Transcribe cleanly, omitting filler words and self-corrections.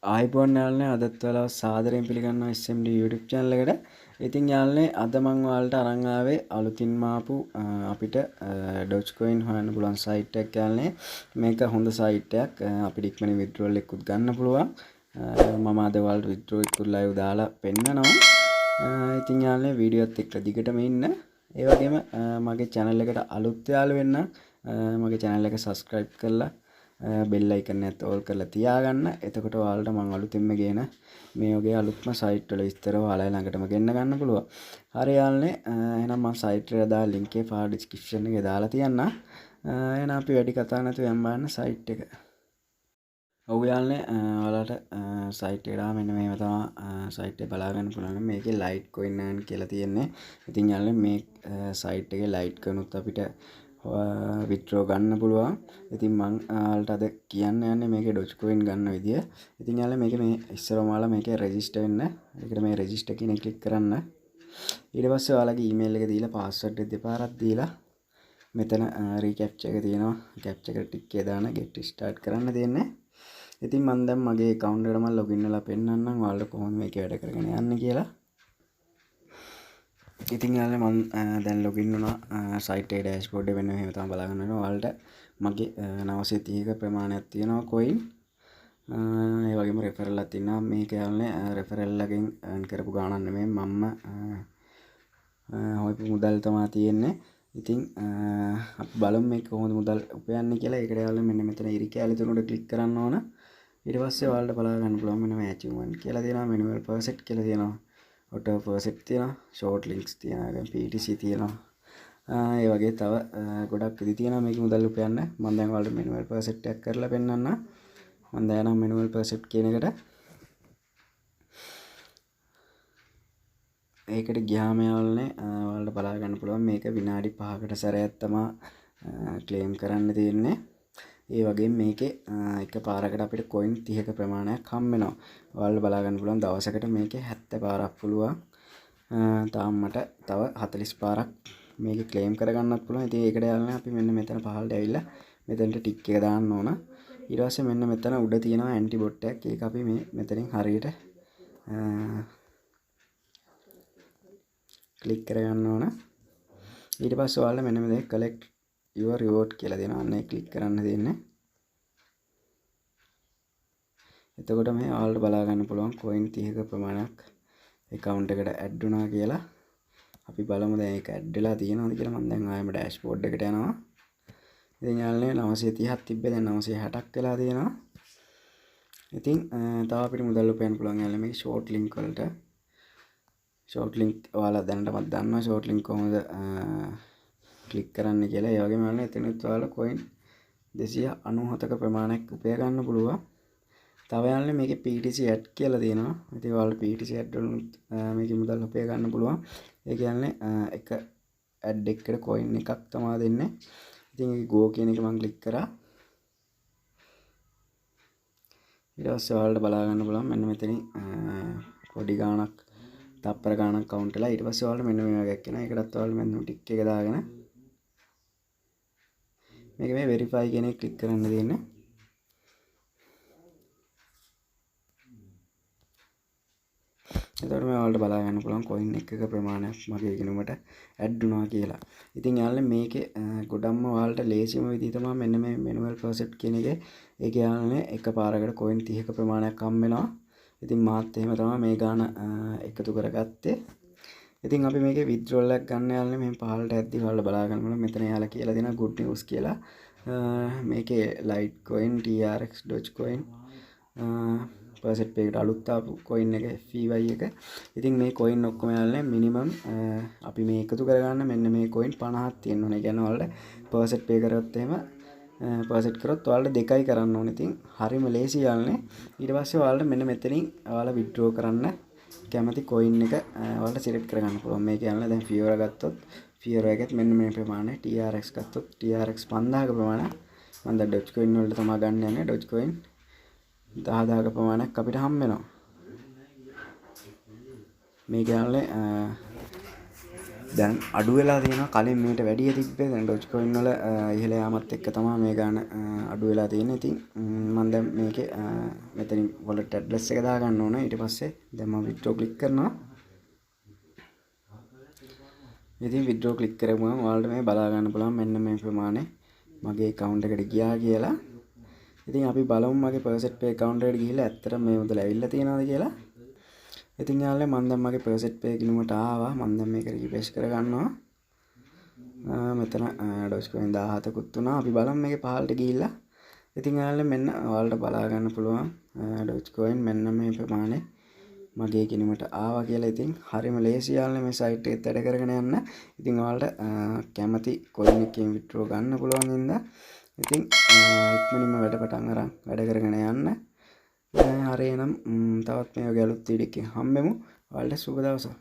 ආයිබෝන් යාළුවනේ අදත් ඔයාලව සාදරයෙන් පිළිගන්නවා SMD YouTube channel එකට. ඉතින් යාළුවනේ අද මම ඔයාලට අරන් ආවේ අලුතින්ම ආපු අපිට Doge coin හොයන්න පුළුවන් site එකක් යාළුවනේ. මේක හොඳ site එකක්. අපිට ඉක්මනින් withdrawal එකකුත් ගන්න පුළුවන්. මම අද ඔයාලට withdrawal එකකුත් live දාලා පෙන්නනවා. ඉතින් යාළුවනේ වීඩියෝත් එක්ක දිගටම ඉන්න. ඒ වගේම මගේ channel එකට අලුත් යාළුවෝ වෙන්න මගේ channel එක subscribe කරලා බෙල් අයිකන් එකත් ඕල් කරලා තියාගන්න. එතකොට ඔයාලට මම අලුතින්ම ගේන මේ වගේ අලුත්ම සයිට් වල විස්තර ඔයාලා ළඟටම ගෙන්න ගන්න පුළුවන්. හරි යාළුවනේ එහෙනම් මම සයිට් එකට දාලා link එක පාඩ description එකේ දාලා තියන්න. එහෙනම් අපි වැඩි කතා නැතුව යන්න බලන්න සයිට් එක. ඔව් යාළුවනේ ඔයාලට සයිට් එකට ආව මෙන්න මේව තමයි සයිට් එක බලා ගන්න පුළුවන්. මේකේ ලයිට් කොයින් earn කියලා තියෙන්නේ. ඉතින් යාළුවනේ මේ සයිට් එකේ ලයිට් කනුත් අපිට withdraw ගන්න පුළුවන්. ඉතින් මම ඔයාලට අද කියන්න යන්නේ මේකේ Doge coin ගන්න විදිය. ඉතින් යාළුවා මේකේ මේ ඉස්සරම ඔයාලා මේකේ register වෙන්න. ඒකට මේ register කියන එක click කරන්න. ඊට පස්සේ ඔයාලගේ email එක දීලා password එක දෙපාරක් දීලා මෙතන recaptcha එක තියෙනවා. captcha එක ටික් එක දාන get start කරන්න දෙන්නේ. ඉතින් මම දැන් මගේ account එකට මම login වෙලා පෙන්නන්නම් ඔයාලට කොහොමද මේක වැඩ කරගෙන යන්නේ කියලා. ඉතින් යාළුවනේ මම දැන් login වුණා site එකේ dashboard එක වෙන මෙහෙම තමයි බලා ගන්න වෙනවා. ඔයාලට මගේ 930ක ප්‍රමාණයක් තියෙනවා coin. ඒ වගේම referral එකක් තියෙනවා. මේක යාළුවනේ referral එකෙන් earn කරපු ගාණක් නෙමෙයි මම හොයපු මුදල් තමයි තියෙන්නේ. ඉතින් අපි බලමු මේක කොහොමද මුදල් උපයන්නේ කියලා. ඒකට යාළුවනේ මෙන්න මෙතන ඉරි කැලේ තුනට click කරන්න ඕන. ඊට පස්සේ ඔයාලට බලා ගන්න පුළුවන් මෙන්න මේ achievement කියලා තියෙනවා. manual percent කියලා තියෙනවා. auto percent තියෙනවා. short links තියෙනවා. PTC තියෙනවා. ඒ වගේ තව ගොඩක් විදි තියෙනවා මේක මුදල් උපයන්න. මම දැන් ඔයාලට manual percent එකක් කරලා පෙන්නන්න. මම දැන් යනවා manual percent කියන එකට. ඒකට ගියාම යාළුවනේ ඔයාලට බලා ගන්න පුළුවන් මේක විනාඩි 5කට සැරයක් තමයි claim කරන්න තියෙන්නේ. ඒ වගේම මේකේ එක පාරකට අපිට coin 30ක ප්‍රමාණයක් හම් වෙනවා. ඔයාලට බලා ගන්න පුළුවන් දවසකට මේකේ 70 පාරක් පුළුවන්. තාම මට තව 40 පාරක් මේකේ claim කරගන්නත් පුළුවන්. ඉතින් ඒකට යාළුවනේ අපි මෙන්න මෙතන පහළට ඇවිල්ලා මෙතනට ටික් එක දාන්න ඕන. ඊට පස්සේ මෙන්න මෙතන උඩ තියෙනවා anti bot එකක්. ඒක අපි මේ මෙතනින් හරියට click කරගන්න ඕන. ඊට පස්සේ ඔයාලා මෙන්න මේ collect your reward කියලා දෙනවා. අන්න ඒක click කරන්න දෙන්නේ. එතකොට මේ ඔයාලට බලා ගන්න පුළුවන් coin 30ක ප්‍රමාණයක් account එකට add වුණා කියලා. අපි බලමු දැන් ඒක add වෙලා තියෙනවද කියලා. මම දැන් ආයෙම dashboard එකට යනවා. ඉතින් යාළුවනේ 930ක් තිබ්බේ දැන් 960ක් වෙලා තියෙනවා. ඉතින් තව අපිට මුදල් උපයන්න පුළුවන් යාළුවනේ මේ short link වලට. short link ඔයාලා දැනටමත් දන්නවා short link කොහොමද click කරන්න කියලා. ඒ වගේම යාළුවනේ එතනත් ඔයාලා coin 297ක ප්‍රමාණයක් උපය ගන්න පුළුවන්. තව යාළුවනේ මේකේ PTC add කියලා තියෙනවා. ඉතින් ඔයාලා PTC add වලින් මේකේ මුදල් උපය ගන්න පුළුවන්. ඒ කියන්නේ එක add එකකට coin එකක් තමයි දෙන්නේ. ඉතින් ඒක go කියන එක මම click කරා. ඊට පස්සේ ඔයාලට බලා ගන්න පුළුවන් මෙන්න මෙතනින් පොඩි ගාණක් තප්පර ගාණක් count වෙලා ඊට පස්සේ ඔයාලට මෙන්න මේ වගේ එකක් එනවා. ඒකටත් ඔයාලා මෙන්න ටික් එක දාගෙන මේක මේ verify කියන එක click කරන්න දෙන්නේ. එතකොට මේ ඔයාලට බලා ගන්න පුළුවන් coin එකක ප්‍රමාණයක් මගේ ගිණුමට add වුණා කියලා. ඉතින් යාළුවනේ මේකේ ගොඩක්ම ඔයාලට ලේසිම විදිහ තමයි මෙන්න මේ manual percent කියන එකේ. ඒක යාළුවනේ එක පාරකට coin 30ක ප්‍රමාණයක් හම් වෙනවා. ඉතින් මාත් එහෙම තමයි මේ ගාන එකතු කරගත්තේ. ඉතින් අපි මේකේ withdrawal එකක් ගන්න යාළුවනේ මෙහෙම පහළට ඇද්දි ඔයාලට බලා ගන්න පුළුවන් මෙතන යාළුවා කියලා දෙනවා good news කියලා. මේකේ light coin TRX Doge coin percent පේකට අලුත් ආපු coin එක FEY එක. ඉතින් මේ coin ඔක්කොම යාළුවනේ minimum අපි මේ එකතු කරගන්න මෙන්න මේ coin 50ක් තියෙන්න ඕනේ. ඒ කියන්නේ ඔයාලට percent pay කරොත් එහෙම percent කරොත් ඔයාලට දෙකයි කරන්න ඕනේ. ඉතින් හරිම ලේසි යාළුවනේ. ඊට පස්සේ ඔයාලට මෙන්න මෙතනින් ඔයාලා withdraw කරන්න කැමති coin එක ඔයාලට select කරගන්න පුළුවන්. මේක යාළුවනේ දැන් FEY ගත්තොත් FEY එකත් මෙන්න මේ ප්‍රමාණය. TRX ගත්තොත් TRX 5000ක ප්‍රමාණයක්. මම දැන් Doge coin වලට තමයි ගන්න යන්නේ. Doge coin 10000ක ප්‍රමාණයක් අපිට හම් වෙනවා. මේක යාළුවනේ දැන් අඩු වෙලා තියෙනවා කලින් මේට වැඩිය තිබ්බේ. දැන් Dogecoin වල ඉහළ යාමත් එක්ක තමයි මේ ගාන අඩු වෙලා තියෙන්නේ. ඉතින් මම දැන් මේකේ මෙතනින් wallet address එක දාගන්න ඕන. ඊට පස්සේ දැන් මම withdraw click කරනවා. ඉතින් withdraw click කරපුවම ඔයාලට මේ බලා ගන්න පුළුවන් මෙන්න මේ ප්‍රමාණය මගේ account එකට ගියා කියලා. ඉතින් අපි බලමු මගේ Percent Pay account එකට ගිහිල්ලා ඇත්තටම මේ මුදල ඇවිල්ලා තියෙනවද කියලා. ඉතින් යාළුවනේ මම දැන් මගේ Percent Pay ගිණුමට ආවා. මම දැන් මේක රිෆ්‍රෙෂ් කරගන්නවා. මෙතන Dogecoin 17කුත් වුණා. අපි බලමු මේකේ පහළට ගිහිල්ලා. ඉතින් යාළුවනේ මෙන්න ඔයාලට බලා ගන්න පුළුවන් Dogecoin මෙන්න මේ ප්‍රමාණය මගේ ගිණුමට ආවා කියලා. ඉතින් හරිම ලේසි යාළුවනේ මේ site එකත් වැඩ කරගෙන යන්න. ඉතින් ඔයාලට කැමති coin එකකින් withdraw ගන්න පුළුවන් ඉඳලා ඉතින් ඉක්මනින්ම වැඩ පටන් අරන් වැඩ කරගෙන යන්න. හරි එහෙනම් තවත් මේ වගේ අලුත් වීඩියෝ එකකින් හම්බෙමු. ඔයාලට සුබ දවසක්.